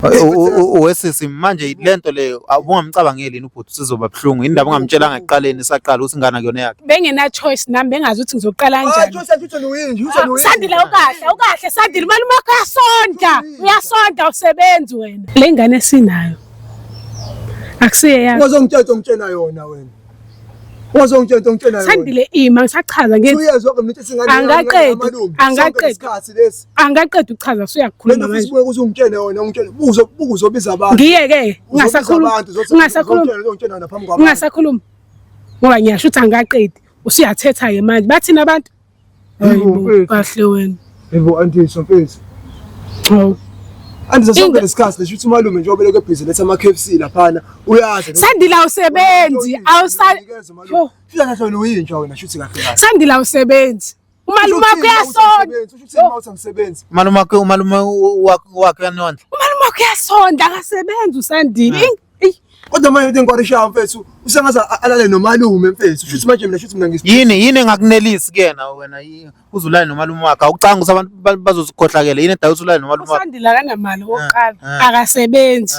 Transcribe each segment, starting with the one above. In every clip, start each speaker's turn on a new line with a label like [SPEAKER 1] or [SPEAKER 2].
[SPEAKER 1] Wesisi manje lento leyo ubungamcabangeli yini ubhuti sizoba buhlungu indaba ungamtshelanga ekuqaleni isaqala ukuthi ingane kuyona yakhe
[SPEAKER 2] bengena choice nami bengazi ukuthi ngizoqala kanjani Sandile ukahle Sandile malume wakho uyasonda usebenzi wena le ngane esinayo akusiye yakho
[SPEAKER 3] Wazongitshela yona wena
[SPEAKER 2] Sandile ima ngisachaza ngithi
[SPEAKER 3] uyezwa ke mnithi singane
[SPEAKER 2] angaqeda ukuchaza usuyakhuluma
[SPEAKER 3] manje sibuye ukuthi ungitshele yona ungitshele uzobiza abantu
[SPEAKER 2] ngiyeke ngingasakhuluma ngoba ngiyasho ukuthi angaqedi usuyathetha ke manje bathina abantu kahle wena
[SPEAKER 3] yebo anti somfethu Andiza sonke lesikhathi lesho ukuthi umalume nje obeleke busy letha ama KFC laphana uyazi
[SPEAKER 2] Sandile awusebenzi
[SPEAKER 3] fika nahlona uyintsha wena shuthi kahle kahle
[SPEAKER 2] Sandile awusebenzi umalume wakho uyasonda
[SPEAKER 3] ushuthi mawuthi angisebenzi
[SPEAKER 1] umalume wakhe yanondla
[SPEAKER 2] umalume wakho uyasonda akasebenzi uSandile
[SPEAKER 3] kodwa manje ngikwarisha mfethu usengaza alale nomalume mfethu shuthi manje mina shuthi mina
[SPEAKER 1] yini engakunelisi kuyena wena uzulale nomalume wakhe awucanga ukuthi abantu bazozikhohlakela yini edawu uzulale nomalume wakhe
[SPEAKER 2] uSandile akanamali oqala akasebenzi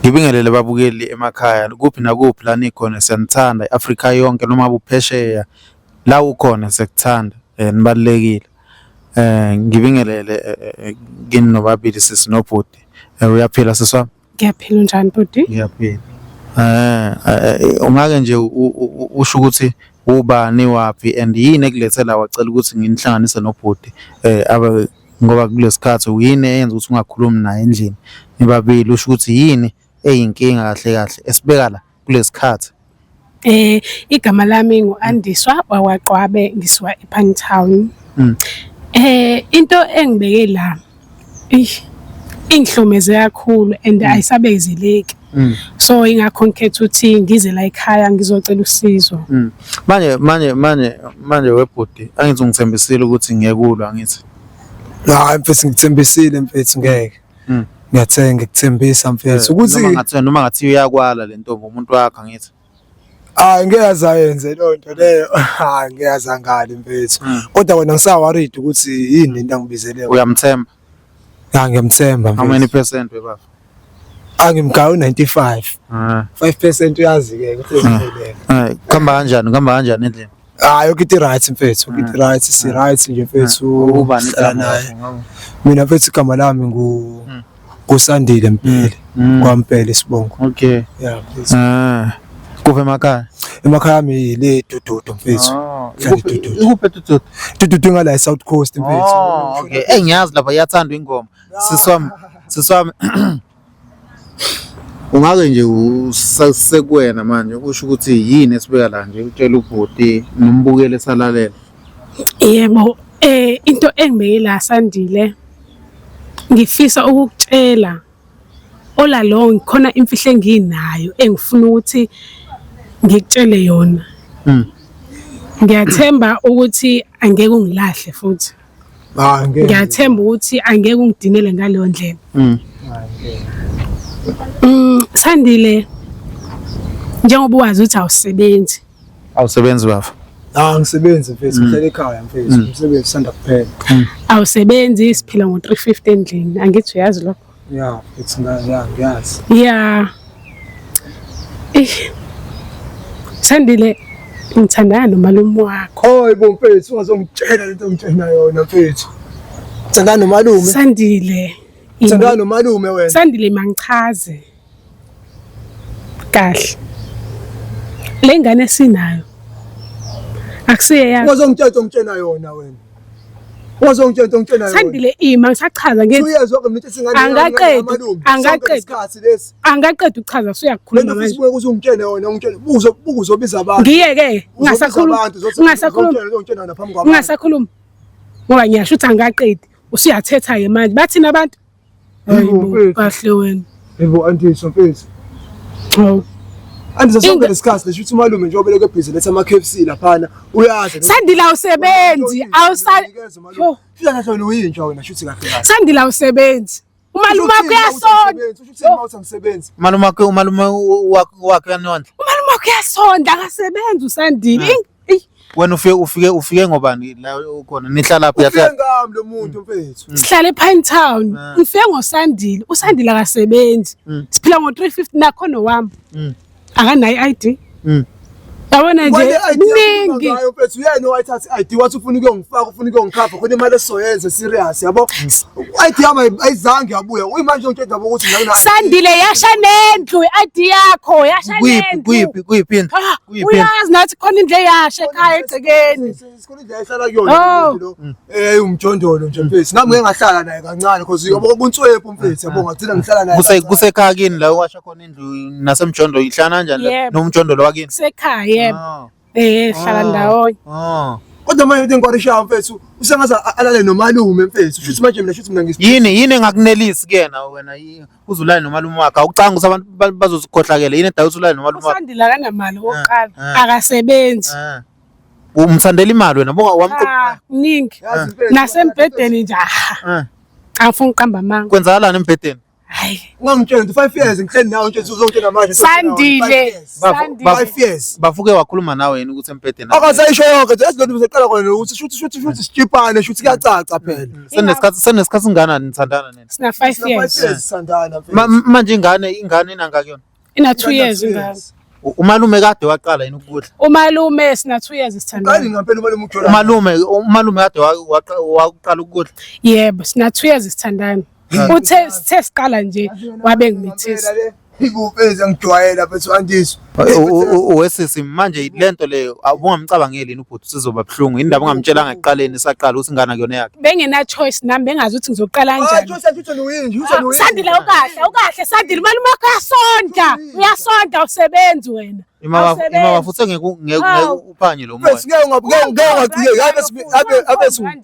[SPEAKER 1] Ngibingelele babukeli emakhaya kuphi nakuphi la nikhona siyanithanda iAfrica yonke noma buphesheya la ukhona sekuthanda nibalekile ngibingelele kini nobabili sisinobhuti uyaphila siswami
[SPEAKER 2] ngiyaphila njani bhuti
[SPEAKER 1] ngiyaphila ungake nje usho ukuthi ubani wapi and yini ekulethela wacela ukuthi nginihlanganise nobhuti ngoba kulesikhathi uyini eyenza ukuthi ungakhulumi naye endlini nibabili usho ukuthi yini eyinkinga kahle esibeka la kulesikhathi
[SPEAKER 2] igama lami nguAndiswa wakwaqwabe ngisiwa ePantown into engibeke la ingihlomeze kakhulu and ayisabezileki so ingakho ngikhetha ukuthi ngize la ekhaya ngizocela usizo
[SPEAKER 1] manje webhuti angithi ungithembisile ukuthi ngiyekulwa ngithi
[SPEAKER 3] la mfethu ngithembisile mfethu ngeke ngiyathenga ngikuthembisa mfethu ukuthi
[SPEAKER 1] noma ngathi uyakwala le ntombi umuntu wakho ngithi
[SPEAKER 3] ngeke ayenze lonto leyo ngiyaza ngale mfethu kodwa wena ngisaworried ukuthi yini into angibizeleyo
[SPEAKER 1] uyamthemba
[SPEAKER 3] ngiyamthemba
[SPEAKER 1] how many percent webaba
[SPEAKER 3] ngimgawu 95 5% uyazi ke ukuthi
[SPEAKER 1] khamba kanjani endlini
[SPEAKER 3] yonke into right mfethu into right si right nje mfethu
[SPEAKER 1] ubani naye
[SPEAKER 3] mina mfethu igama lami nguSandile Mpile kwaMpele Sibongo
[SPEAKER 1] okay
[SPEAKER 3] yeah please
[SPEAKER 1] kuve emakhaya
[SPEAKER 3] yami le Dududu mfethu
[SPEAKER 1] ikuphe
[SPEAKER 3] Dududu ngala eSouth Coast mfethu
[SPEAKER 1] okay ngiyazi lapha iyathandwa ingoma siswami ungake nje usasekuwena manje usho ukuthi yini esibeka la nje utshela ubhuti nombukele esalalela
[SPEAKER 2] yebo into engibeke la Sandile ngifisa ukukutshela ola lo ngikhona imfihlo enginayo engifuna ukuthi ngikutshele yona ngiyathemba ukuthi angeke ungilahle futhi ngiyathemba ukuthi angeke ungidinele ngaleyo ndlela Sandile njengoba wazi ukuthi
[SPEAKER 1] awusebenzi bafa
[SPEAKER 3] ngisebenzi mfethu ngihlala ekhaya mfethu umsebenzi sanda kuphela
[SPEAKER 2] awusebenzi siphila ngo350 endlini angithi uyazi lokho
[SPEAKER 3] yeah it's ngiyazi
[SPEAKER 2] yeah Sandile ngithandana nomalume wakho
[SPEAKER 3] yebo mfethu ungazongitshela lento ngitshena yona mfethu ngithandana nomalume
[SPEAKER 2] Sandile
[SPEAKER 3] ngithandana nomalume wena
[SPEAKER 2] Sandile mangichaze kahle le ngane esinayo akusiye yakho
[SPEAKER 3] ungitshela yona wena
[SPEAKER 2] Sandile ima ngisachaza ngithi
[SPEAKER 3] uyezwa ke mnithi singane
[SPEAKER 2] angaqeda ukuchaza usuyakhuluma
[SPEAKER 3] manje sibuye ukuthi ungitshele yona ungitshele uzobiza abantu
[SPEAKER 2] ngiyeke ngingasakhuluma ngoba ngiyasho ukuthi angaqedi usuyathetha ke manje bathina abantu kahle wena
[SPEAKER 3] yebo anti somfethu Andiza sonke lesikhathi lesho ukuthi umalume nje obeleke busy letha ama KFC laphana uyazi
[SPEAKER 2] Sandile awusebenzi
[SPEAKER 3] fika nahlona uyintsha wena shuthi kahle kahle
[SPEAKER 2] Sandile awusebenzi umalume wakho uyasonda
[SPEAKER 3] ushuthi mawuthi angisebenzi
[SPEAKER 1] umalume wakhe yanondla
[SPEAKER 2] umalume wakho uyasonda akasebenzi uSandile
[SPEAKER 1] Wena ufike ngobani la ukhona nihlala lapha
[SPEAKER 3] Ufike ngami lo muntu mfethu.
[SPEAKER 2] Sihlala ePine Town. Ngifike ngoSandile. uSandile akasebenzi. Siphila ngo350 nakho nowami. Akanayo ID. Yabona nje mningi.
[SPEAKER 3] Ngayo mfethu uyena owayithatha ID wathi ufuna ukuyongifaka ufuna ukuyongikhapha khona imali esizoyenza serious yabo. ID yami ayizange yabuya. Uyimanje ngitshela yabo ukuthi ngina
[SPEAKER 2] Sandile yasha nendlu ID yakho yasha nendlu.
[SPEAKER 1] Kuyiphi
[SPEAKER 2] Uyazi nathi khona indle yasha ekhaya egcekeni.
[SPEAKER 3] sikhona indlela ehlala kuyona lo. Umjondolo nje mfethu. Nami ngeke ngahlala naye kancane because yabo kuntswephu mfethu yabo ngagcina ngihlala naye.
[SPEAKER 1] kusekhaya kini la washa khona indlu nasemjondolo ihlala kanjani nomjondolo wakini
[SPEAKER 2] Sekhaya yebo. Hlala ndawonye.
[SPEAKER 3] Kodwa manje ngikwarisha mfethu usengaze alale nomalume mfethu. Shuthi manje mina shuthi mina
[SPEAKER 1] yini engakunelisi kuyena wena uzulale nomalume wakhe awucanga ukuthi abantu bazozikhohlakela yini edala uzulale nomalume wakhe
[SPEAKER 2] uSandile akanamali oqala akasebenzi.
[SPEAKER 1] Umthandela imali wena boka
[SPEAKER 2] Mningi nasembhedeni nje afuna uqamba amanga.
[SPEAKER 1] kwenzakalani embhedeni
[SPEAKER 2] Hayi
[SPEAKER 3] ungangitshela 5 years ngihleli nawe nje uzongitshela manje
[SPEAKER 2] Sandile
[SPEAKER 3] 5 years
[SPEAKER 1] bafuke wakhuluma nawe yini ukuthi embhedeni
[SPEAKER 3] akasayisho yonke yazi lonto beseqala khona ukuthi shuthi sijipane shuthi kuyacaca phela
[SPEAKER 1] senesikhathi singana nithandana nina
[SPEAKER 2] sina 5 years
[SPEAKER 3] sandana
[SPEAKER 1] manje ingane inanga kuyona
[SPEAKER 2] ina 2 years ingane.
[SPEAKER 1] umalume kade waqala yini ukudla
[SPEAKER 2] Umalume sina 2 years sithandana.
[SPEAKER 3] ngani ngempela umalume ujula
[SPEAKER 1] umalume kade waqala ukudla
[SPEAKER 2] Yebo sina 2 years sithandana. Uthe siqala nje wabe ngimithisa.
[SPEAKER 3] ikupeza ngijwayela bethu andiswa
[SPEAKER 1] wesisi manje lento leyo abungamcabangeli yini ubhuti sizoba buhlungu indaba ungamtshelanga eqaleni saqala ukuthi ingana kuyona yakhe
[SPEAKER 2] Bengena choice nami bengazi ukuthi ngizoqala kanjani. Sandile ukahle Sandile malume wakho uyasonda usebenzi wena.
[SPEAKER 1] Ima wafuthe ngeke uphanye lo moya
[SPEAKER 3] bese ngeke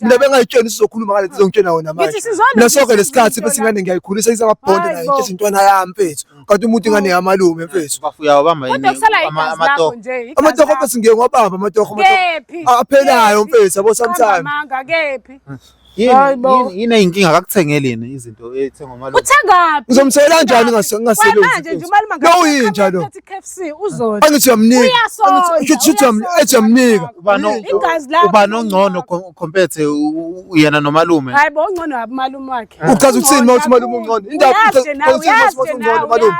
[SPEAKER 3] mina bengayitsheni sizokhuluma ngale sizongitshena wona manje mina sonke lesikhathi bese ingane ngiyayikhulisa isakabhonda nayo nje intwana yami mfethu kanti umuntu ingane yamalume mfethu
[SPEAKER 1] bafuya wabamba yini
[SPEAKER 2] amatoho
[SPEAKER 3] amatoho bese ngeke ngwabamba amatoho aphelayo mfethu yabo sometimes
[SPEAKER 2] manga kephi.
[SPEAKER 1] yini inkinga akakuthengeleni izinto ethengwa malume
[SPEAKER 2] Uthengaphi?
[SPEAKER 3] uzomthela kanjani ngasebenzi
[SPEAKER 2] manje nje umalume
[SPEAKER 3] lo yinja lo
[SPEAKER 2] KFC uzona.
[SPEAKER 3] angithi uyamnika angithi uyamnika
[SPEAKER 2] Ingazi la
[SPEAKER 1] ubani ongcono compete yena nomalume
[SPEAKER 2] hayi bo ongcono abumalume wakhe.
[SPEAKER 3] uchaza ukuthini mawuthi malume ongcono indaba malume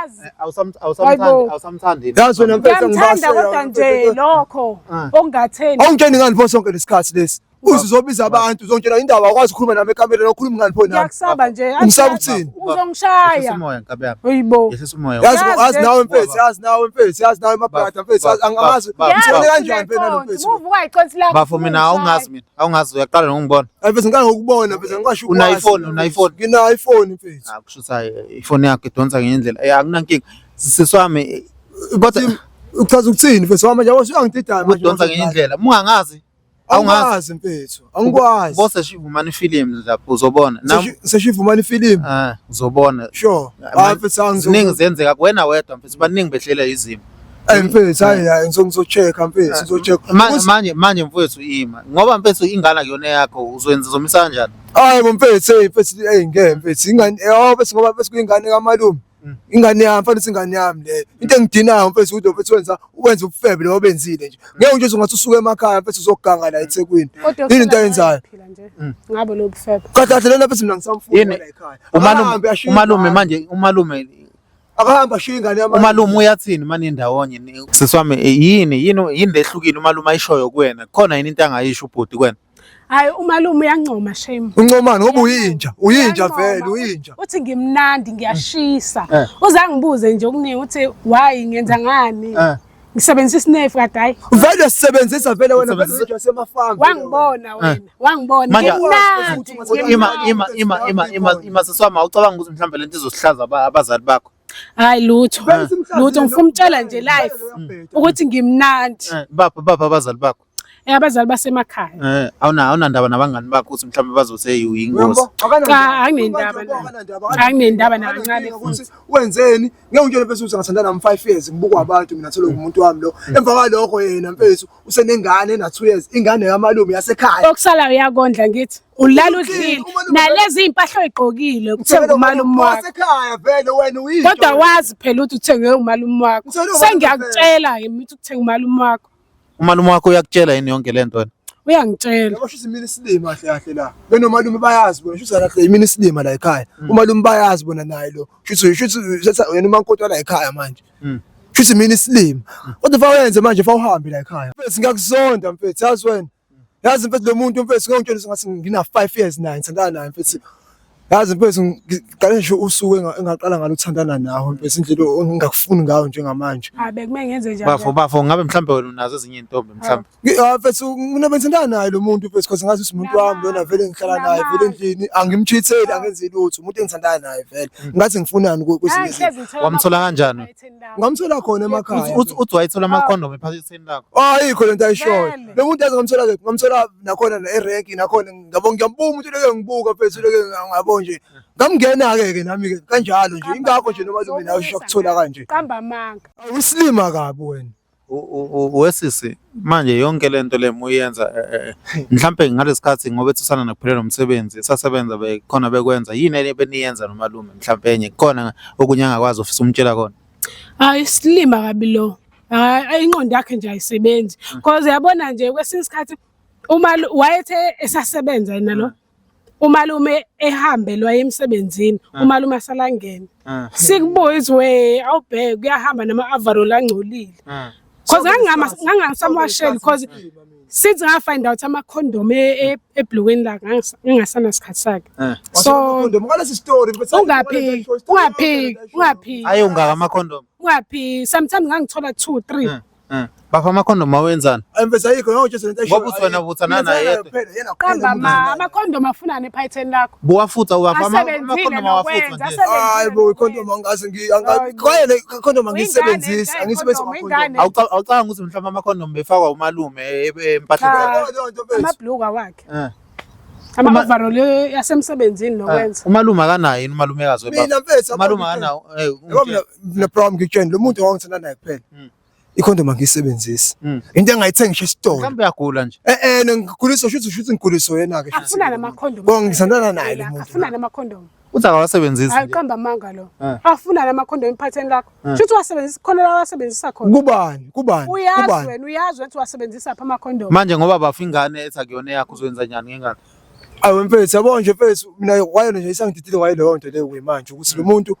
[SPEAKER 1] awusamthandi
[SPEAKER 3] yazi wena mfethu
[SPEAKER 2] ngithanda kodwa nje lokho ongatheni.
[SPEAKER 3] awungitsheni ngani pho sonke lesikhathi lesi uzizobiza abantu uzongitshela indaba akwazi ukukhuluma nami ekamereni okhuluma ngani pho nami
[SPEAKER 2] Ngiyakusaba nje.
[SPEAKER 3] ngisaba ukuthini
[SPEAKER 2] Uzongishaya.
[SPEAKER 1] umoya nkabe yami
[SPEAKER 2] Hayibo.
[SPEAKER 1] yehlisa umoya
[SPEAKER 3] yazi nawe mfethu yazi nawe mabrada mfethu angamazi ngithole kanjani phela nomfethu
[SPEAKER 2] Uvuka iqonsi lakho.
[SPEAKER 1] bafo mina awungazi uyaqala ngongibona
[SPEAKER 3] mfethu ngeke ngokubona mfethu ngikwasho
[SPEAKER 1] una iPhone
[SPEAKER 3] ngina iPhone mfethu
[SPEAKER 1] akushusa iphone yakhe idonsa ngendlela akunankinga siswami kodwa
[SPEAKER 3] uchaza ukuthini mfethu wama nje usuyangidida manje
[SPEAKER 1] udonsa ngendlela mungangazi
[SPEAKER 3] awungazi mfethu angikwazi
[SPEAKER 1] bose shivumani films lapho uzobona nami
[SPEAKER 3] seshivumani ifilimu
[SPEAKER 1] uzobona
[SPEAKER 3] sure mfethu
[SPEAKER 1] ziningi zenzeka kuwena wedwa mfethu baningi behlela izimo
[SPEAKER 3] mfethu hayi ngizocheck mfethu ngizocheck
[SPEAKER 1] manje mfethu ima ngoba mfethu ingane kuyona yakho uzomisa kanjani
[SPEAKER 3] hayi mfethu mfethu ngeke mfethu ingane mfethu ngoba mfethu kuyingane kaMalume ingane yami mfethu ingane yami le into engidinayo mfethu ukuthi mfethu wenza ubufebe lo benzile nje ngeke nje ungathi usuke emakhaya mfethu uzoganga la eThekwini yini into ayenzayo
[SPEAKER 2] ngabe lo bufebe
[SPEAKER 3] kahle lena mfethu mina ngisamfuna la ekhaya
[SPEAKER 1] umalume manje umalume
[SPEAKER 3] akahamba shiya ingane yami
[SPEAKER 1] umalume uyathini manje ndawonye siswami yini lehlukile umalume ayishoyo kuwena khona yini into angayisho ubhuti kuwena
[SPEAKER 2] hayi umalume uyancoma shame
[SPEAKER 3] uncomani ngoba uyinja vele uyinja
[SPEAKER 2] uthi ngimnandi ngiyashisa uzangibuze nje okuningi uthi why ngenza ngani ngisebenzisa isinefu kade hayi
[SPEAKER 3] vele sisebenzisa vele wena manje wasemafama
[SPEAKER 2] wangibona
[SPEAKER 1] ima siswami awucabanga ukuthi mhlawumbe lento izosihlaza abazali bakho
[SPEAKER 2] hayi lutho ngifuna umtshela nje live ukuthi ngimnandi
[SPEAKER 1] bapha abazali bakho
[SPEAKER 2] abazali basemakhaya
[SPEAKER 1] awunandaba nabangani bakho ukuthi mhlawumbe bazose uyingozi
[SPEAKER 2] anginendaba nakancane
[SPEAKER 3] ukuthi wenzeni ngeke ngitshele mfethu ukuthi ngathandana nami 5 years ngibukwa abantu mina thole umuntu wami lo emva kwalokho yena mfethu usenengane na 2 years ingane yamalume yasekhaya
[SPEAKER 2] okusala uyakondla ngithi ulala udlile nalezi impahla oyigqokile kuthenga umalume wakho
[SPEAKER 3] wasekhaya vele wena uyinja
[SPEAKER 2] kodwa wazi phela ukuthi uthenge umalume wakho sengiyakutshela ngithi ukuthenga umalume wakho
[SPEAKER 1] Umalume wakho uyakutshela yini yonke lento wena?
[SPEAKER 2] Uyangitshela.
[SPEAKER 3] Yabo shuthi mina isilima kahle kahle la. Benomalume bayazi bona shuthi kahle mina isilima la ekhaya. Umalume bayazi bona naye lo. Shuthi yena uMankotwa la ekhaya manje. Shuthi mina isilima. Kodwa fawenze manje fa uhambe la ekhaya. Mfethu ngiyakuzonda mfethu yazi wena. Yazi mfethu lo muntu mfethu ngiyongitshela ngathi ngina 5 years naye ngithandana naye mfethu. Yazi mfethu ngicala nje usuku engaqala ngalo ukuthandana nawe mfethu indlela engingakufuni ngayo njengamanje.
[SPEAKER 2] Bekumele ngenze njalo.
[SPEAKER 1] Bafo ngabe mhlambe wena unazo ezinye intombi mhlambe.
[SPEAKER 3] Mfethu mina bengithandana naye lo muntu mfethu because ngathi umuntu wami lona vele ngihlala naye vele endlini angimchitheli angenzi lutho umuntu engithandana naye vele ngathi ngifunani kwezinye izinto.
[SPEAKER 1] Wamthola kanjani?
[SPEAKER 3] Ngamthola khona emakhaya.
[SPEAKER 1] Uthi wayithola amakhondomu ephaketheni lakho?
[SPEAKER 3] Ayikho lento ayishoyo. Lo muntu yazi ngamthola nakhona erank nakhona ngiyabonga ngiyambuka umuntu leke ngibuka mfethu leke ngiyabona nje ngamngena ke nami ke kanjalo nje ingakho nje noma lo mina usho kuthola kanje
[SPEAKER 2] qamba amanga
[SPEAKER 3] usilima kabi wena
[SPEAKER 1] wesisi manje yonke lento le uyenza mhlambe ngalesikhathi ngoba ethusana nokuphelela umsebenzi sasebenza bekhona bekwenza yini ebeniyenza nomalume mhlambe enye khona okunye angakwazi ofisa umtshela khona
[SPEAKER 2] isilima kabi lo ingqondo yakhe nje ayisebenzi because yabona nje kwesinye isikhathi wayethe esasebenza yena lo umalume ehambelwa emsebenzini umalume asalangena sikubuza we awubheke kuyahamba nama-avarol angcolile because ngangasamwasheli because sithi ngafind out ama-condom ebhlukweni lakhe ngingasanasikhathi sakhe so ungaphiki
[SPEAKER 1] aye ungaka amakhondomu
[SPEAKER 2] ungaphiki sometimes ngangithola 2-3
[SPEAKER 1] bapha amakhondomu awenzani
[SPEAKER 3] mfethu ayikho ngoba nje lento
[SPEAKER 1] ngoba uthi wena ubuthana naye yedwa
[SPEAKER 2] qamba amakhondomu afunani ephayitheni lakho
[SPEAKER 1] buwafutha uwapha amakhondomu awafutha nje
[SPEAKER 3] hayibo ikhondomu angazi kwayele ikhondomu angisebenzisi angisebenzisa amakhondomu
[SPEAKER 1] awucanga ukuthi mhlawumbe amakhondomu befakwa umalume empahleni
[SPEAKER 2] amabhluka wakhe ama-overall yasemsebenzini nokwenza
[SPEAKER 1] umalume akanayo yini umalumekazi
[SPEAKER 3] mina mfethu
[SPEAKER 1] umalume akanayo
[SPEAKER 3] mina problem ngitshela lo muntu owangithanda naye kuphela ikhondomu angiyisebenzisi into engayithengisha esitolo
[SPEAKER 1] mhlawumbe uyagula nje
[SPEAKER 3] ngiguliswa shuthi ngiguliswa yena ke
[SPEAKER 2] afuna namakhondomu
[SPEAKER 3] bonke ngisandana naye lo muntu
[SPEAKER 2] afuna namakhondomu
[SPEAKER 1] uthi akawasebenzisi
[SPEAKER 2] ayiqamba amanga lo afuna namakhondomu emphatheni lakho shuthi wasebenzisa khona la wasebenzisa khona
[SPEAKER 3] kubani
[SPEAKER 2] uyazi wena ukuthi wasebenzisa apha amakhondomu
[SPEAKER 1] manje ngoba bafa ingane ethi akuyona yakho uzwenza njani ngengane
[SPEAKER 3] awu mfethu yabo nje mfethu mina kwayona nje isangididile kwayilo nto leyo manje ukuthi lo muntu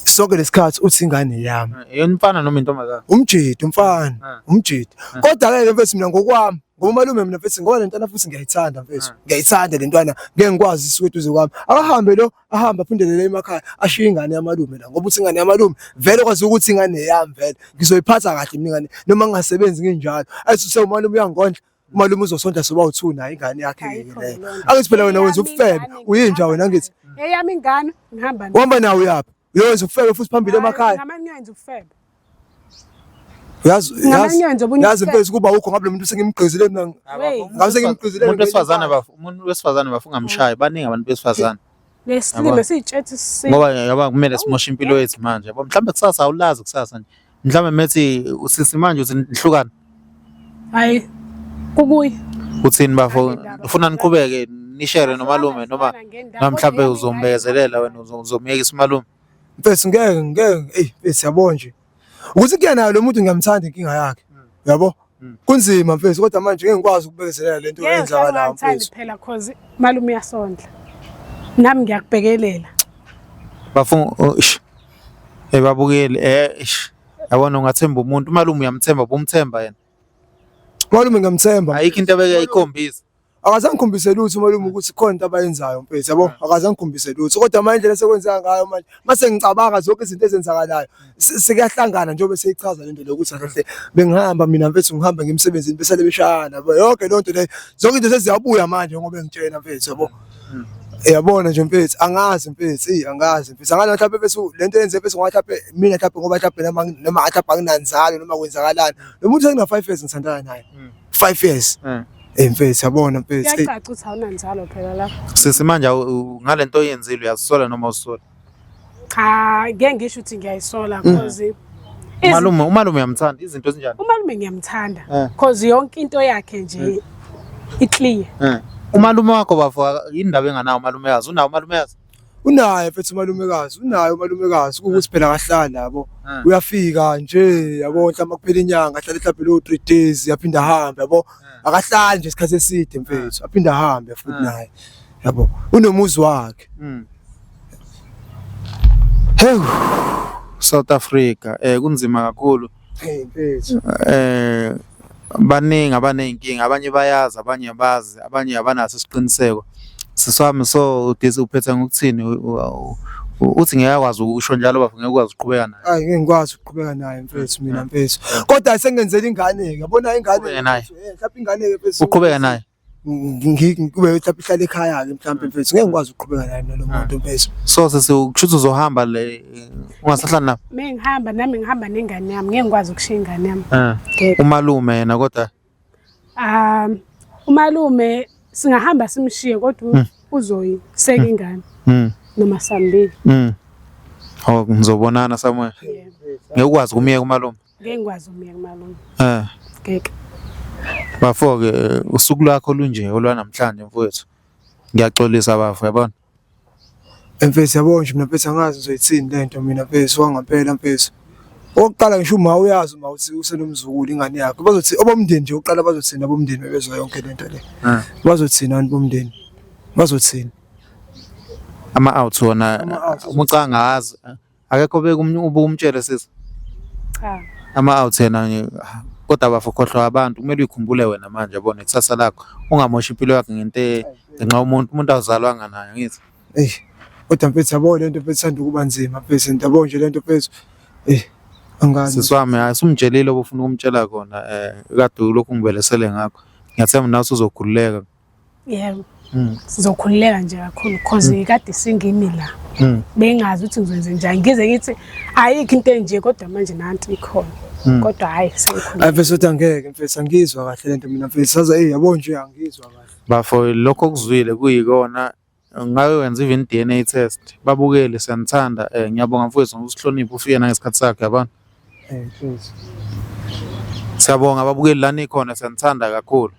[SPEAKER 3] sonke lesikhathi uthi ingane yami
[SPEAKER 1] yena mfana noma intombazana
[SPEAKER 3] umjidi umfana umjidi kodwa ke mfethu mina ngokwami ngoba umalume mina mfethu ngoba lentwana futhi ngiyayithanda mfethu ngiyayithanda lentwana ngeke ngikwazi iswethu kwami akahambe lo ahamba aphindelele emakhaya ashiya ingane yamalume la ngoba uthi ingane yamalume vele kwazi ukuthi ingane yami vele ngizoyiphatha kahle mina ingane noma ngingasebenzi nginjalo ayithi se umalume uyangondla umalume uzosonda soba u2 nayo ingane yakhe leyo angithi phela wena wenza ubufebe uyinja wena ngithi
[SPEAKER 2] eyami ingane ngihamba
[SPEAKER 3] uhamba nawe uyaphi uyenza ubufebe futhi phambili emakhaya
[SPEAKER 2] ngamanye ngenza ubufebe
[SPEAKER 3] yazi mfethu kuba ukho ngabe lo muntu sengimgqizile mina ngabe sengimgqizile
[SPEAKER 1] umuntu wesifazane bafunga mshaye baningi abantu besifazane
[SPEAKER 2] lesilime siyitshethi
[SPEAKER 1] ngoba yaba kumele simoshe impilo yethu manje yabo mhlambe kusasa awulazi kusasa nje mhlambe methi usisi manje uthi nihlukana
[SPEAKER 2] hayi kukuyi
[SPEAKER 3] uthini
[SPEAKER 1] bafo ufuna niqhubeke nishare nomalume noma namhlanje uzombekezelela wena uzomyekisa umalume
[SPEAKER 3] mfethu ngeke siyabona nje ukuthi kuyena lo muntu ngiyamthanda inkinga yakhe yabo kunzima mfethu kodwa manje ngeke ngikwazi ukubekezelela lento eyenzakala
[SPEAKER 2] mfethu phela cause malume uyasondla nami ngiyakubhekelela
[SPEAKER 1] bafo babukele yabona ungathemba umuntu umalume uyamthemba bomthemba yena
[SPEAKER 3] malume ngiyamthemba
[SPEAKER 1] ayikho into abeke ayikhombisa
[SPEAKER 3] akazange ngikhombise lutho malume ukuthi khona into abayenzayo mfethu yabo akazange ngikhombise lutho kodwa manje indlela sekwenzeka ngayo manje mase ngicabanga zonke izinto ezenzakalayo sekuyahlangana njengoba seyichaza lento lokuthi kahle bengihamba mina mfethu ngihamba ngemsebenzini bese lebeshana yonke lonto le zonke izinto seziyabuya manje ngoba ngitshena mfethu yabo yabona nje mfethu angazi mfethu angazi mfethu angana mhlawumbe bese lento yenze bese ngathi mhlawumbe mina mhlawumbe ngoba mhlawumbe noma athi abanginanzalo noma kwenzakalani lo muntu sengina 5 years ngisandana naye 5 years mfethu yabona mfethu
[SPEAKER 2] iyacaca ukuthi awunanzalo phela lapho
[SPEAKER 1] sisi manje ngalento oyenzile uyazisola noma usola
[SPEAKER 2] cha ngeke ngisho ukuthi ngiyayisola cause
[SPEAKER 1] umalume uyamthanda izinto ezinjani
[SPEAKER 2] umalume ngiyamthanda cause yonke into yakhe nje iclear
[SPEAKER 1] umalume wakho bafo indaba enganawo umalume yazi unawo umalume yazi
[SPEAKER 3] unaye mfethu umalumekazi ukuthi phela akahlala yabo uyafika nje yabo mhlawumbe kuphela inyanga ahlale mhlawumbe lo 3 days yaphinda ahambe yabo akahlali nje isikhathi eside mfethu aphinda ahambe futhi naye yabo unomuzi wakhe.
[SPEAKER 1] Hey, South Africa kunzima kakhulu
[SPEAKER 3] mfethu
[SPEAKER 1] baningi abanenkinga, abanye bayazi, abanye abazi, abanye abanaso isiqiniseko. Siswami so udisi uphethe ngokuthini uthi ngiyakwazi ukusho njalo bafu ngeke ukwazi ukuqhubeka naye.
[SPEAKER 3] Hayi ngeke ngikwazi ukuqhubeka naye mfethu mina mfethu. Kodwa sengenzela ingane yabona ingane mhlawumbe ingane mfethu.
[SPEAKER 1] Uqhubeka naye.
[SPEAKER 3] Ngikube mhlawumbe ihlala ekhaya ke mhlawumbe mfethu ngeke ngikwazi ukuqhubeka naye nalo muntu mfethu.
[SPEAKER 1] So kushuthi uzohamba le ungasahlala nawe.
[SPEAKER 2] Mina ngihamba nami ngihamba nengane yami ngeke ngikwazi ukushiya ingane yami.
[SPEAKER 1] Umalume yena kodwa
[SPEAKER 2] umalume singahamba simshiye kodwa uzoyiseka ingane noma sambili.
[SPEAKER 1] Oh ngizobonana somewhere. Ngeke ukwazi kumiyeka umalume.
[SPEAKER 2] Ngeke ngikwazi umiyeka umalume. Ngeke.
[SPEAKER 1] Bafo-ke usuku lwakho lunje olwanamhlanje mfowethu. Ngiyaxolisa bafu yabona.
[SPEAKER 3] Mfethu yabona nje mina mfethu angazi ngizoyithini lento mina mfethu wangempela mfethu. Oqala ngisho uma uyazi uma uthi usenomzukulu ingane yakho bazothi abomndeni nje oqala bazothina abomndeni bebezwa yonke lento le. Bazothina abantu bomndeni. Bazothina
[SPEAKER 1] ama-out wona umucanga ngazi akekho beke umtshele sisi.
[SPEAKER 2] Cha.
[SPEAKER 1] Ama-out yena kodwa bafo khohlwa abantu kumele uyikhumbule wena manje yabona ikusasa lakho ungamoshi impilo yakhe ngento ngenxa umuntu awuzalwanga naye ngithi.
[SPEAKER 3] Kodwa mfethu yabo lento mfethu sanda ukuba nzima mfethu ndiyabona nje lento mfethu angazi
[SPEAKER 1] siswami asumtshelile obufuna ukumtshela kona kade lokhu ngibelesele ngakho ngiyathemba nawe uzokhululeka.
[SPEAKER 2] Yebo. Sizokhululeka nje kakhulu because kade singimi la. Bengazi ukuthi ngizwenze njani ngize ngithi ayikho into enje kodwa manje nanti ikhona. Kodwa hayi sengikhululeka.
[SPEAKER 3] Mfethu ngeke mfethu angizwa kahle lento mina mfethu saza yabo nje angizwa kahle.
[SPEAKER 1] Bafo lokho kuzwile kuyikona ngawe wenza even DNA test babukele siyanithanda ngiyabonga mfowethu ngokusihlonipha ufike nangesikhathi sakhe yabona.
[SPEAKER 3] Mfethu
[SPEAKER 1] Siyabonga babukeli lana ikhona siyanithanda kakhulu.